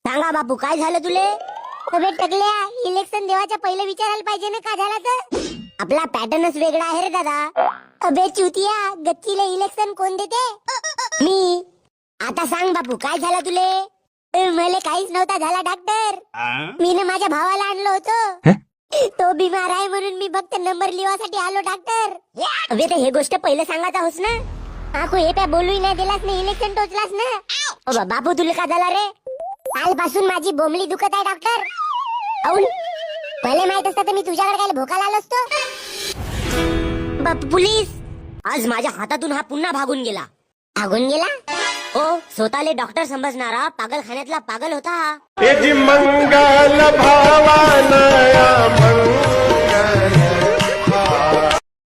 सांगा बापू, काय झालं तुले? अबे टकल्या, इलेक्शन देवाच्या पहिले विचारायला पाहिजे ना का झाला तर. आपला पॅटर्नच वेगळा आहे रे दादा. अबे चुतिया, गच्चीला इलेक्शन कोण देते? मी. आता सांग बापू, काय झालं तुले? मला काहीच नव्हता झाला डॉक्टर. मी माझ्या भावाला आणलं होतं. तो बिमार आहे म्हणून मी फक्त नंबर लिवासाठी आलो डॉक्टर. अबे तर हे गोष्ट पहिले सांगायचा होस ना. काकू हे काय बोलूही नाही दिलास ना, इलेक्शन टोचलास ना. बापू तुला का झाला रे? कालपासून माझी बोंबली दुखत आहे डॉक्टर. औल पहिले माहित असतं तर मी तुझ्याकडे काय भोकाला आलो असतो. बापू पोलीस, आज माझ्या हातातून हा पुन्हा भागून गेला. भागून गेला? हो, स्वतःले डॉक्टर समजणारा पागलखान्यातला पागल होता हा. मंगल भावानया मंगल